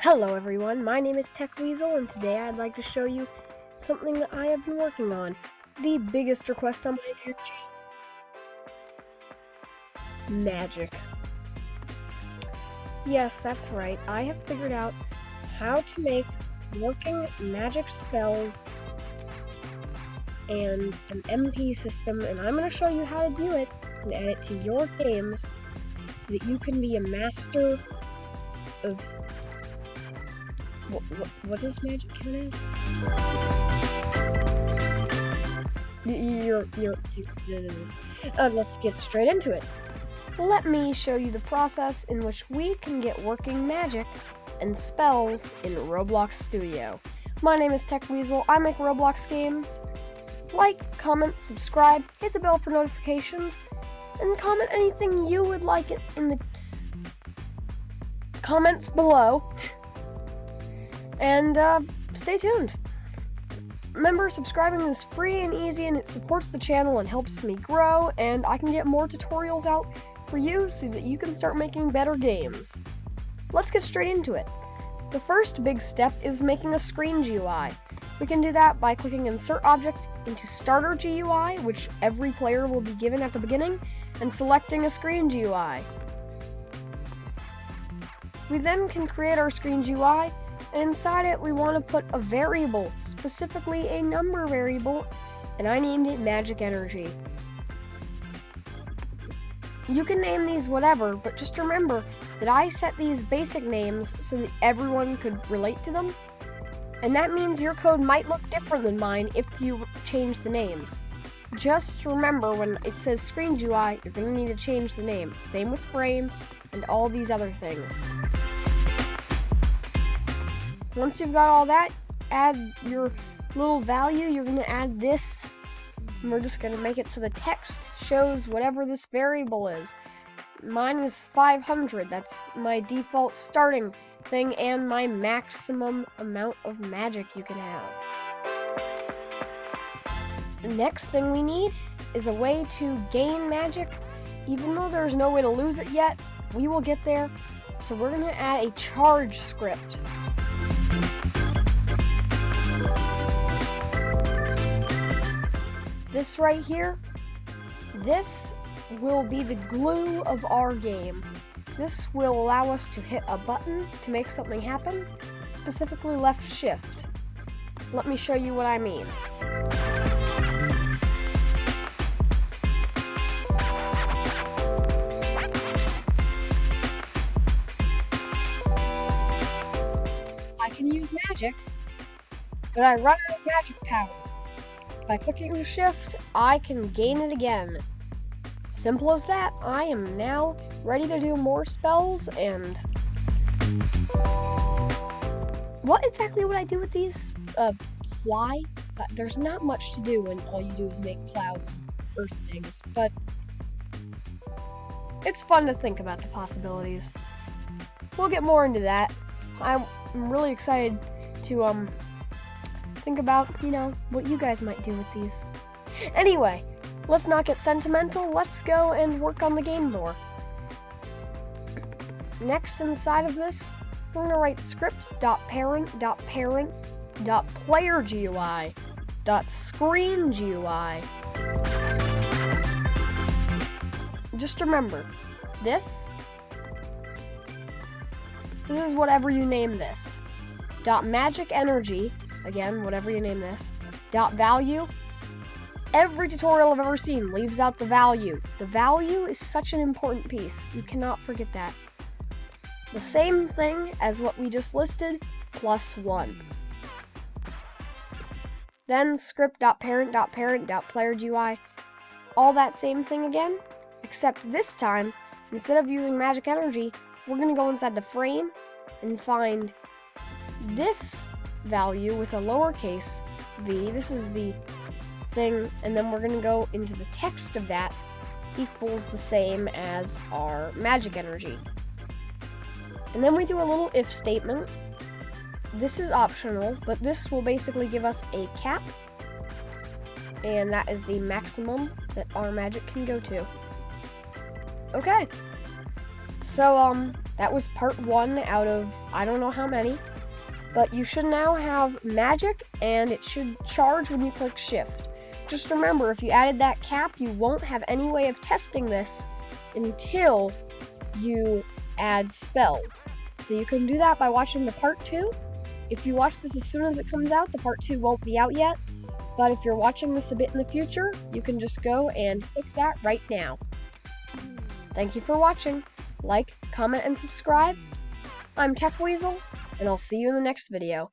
Hello everyone, my name is Weasel, and today I'd like to show you something that I have been working on. The biggest request on my entire channel. Magic. Yes, that's right, I have figured out how to make working magic spells and an MP system, and I'm going to show you how to do it and add it to your games so that you can be a master of... What does magic count as? Let's get straight into it. Let me show you the process in which we can get working magic and spells in Roblox Studio. My name is Weasel. I make Roblox games. Like, comment, subscribe, hit the bell for notifications, and comment anything you would like in the comments below. And stay tuned. Remember, subscribing is free and easy, and it supports the channel and helps me grow, and I can get more tutorials out for you so that you can start making better games. Let's get straight into it. The first big step is making a screen GUI. We can do that by clicking Insert Object into Starter GUI, which every player will be given at the beginning, and selecting a screen GUI. We then can create our screen GUI, and inside it we want to put a variable, specifically a number variable, and I named it Magic Energy. You can name these whatever, but just remember that I set these basic names so that everyone could relate to them, and that means your code might look different than mine if you change the names. Just remember, when it says Screen GUI, you're going to need to change the name. Same with Frame and all these other things. Once you've got all that, add your little value. You're going to add this, and we're just going to make it so the text shows whatever this variable is. Mine is 500. That's my default starting thing and my maximum amount of magic you can have. The next thing we need is a way to gain magic. Even though there's no way to lose it yet, we will get there. So we're going to add a charge script. This right here, this will be the glue of our game. This will allow us to hit a button to make something happen, specifically left shift. Let me show you what I mean. I can use magic, but I run out of magic power. By clicking shift, I can gain it again. Simple as that. I am now ready to do more spells, and what exactly would I do with these? Fly? There's not much to do when all you do is make clouds and earth things, but it's fun to think about the possibilities. We'll get more into that. I'm really excited to think about, what you guys might do with these. Anyway, let's not get sentimental. Let's go and work on the game more. Next, inside of this, we're going to write script.parent.parent.player.GUI.screen.GUI. Just remember, this is whatever you name this. Magic Energy, again, whatever you name this. Value. Every tutorial I've ever seen leaves out the value. The value is such an important piece. You cannot forget that. The same thing as what we just listed, +1. Then script.parent.parent.player.GUI. All that same thing again, except this time, instead of using Magic Energy, we're going to go inside the frame and find this value with a lowercase v. This is the thing, and then we're going to go into the text of that equals the same as our Magic Energy. And then we do a little if statement. This is optional, but this will basically give us a cap, and that is the maximum that our magic can go to. Okay, so That was part 1 out of I don't know how many. But you should now have magic, and it should charge when you click shift. Just remember, if you added that cap, you won't have any way of testing this until you add spells. So you can do that by watching the part 2. If you watch this as soon as it comes out, the part 2 won't be out yet. But if you're watching this a bit in the future, you can just go and fix that right now. Thank you for watching. Like, comment, and subscribe. I'm Tech Weasel, and I'll see you in the next video.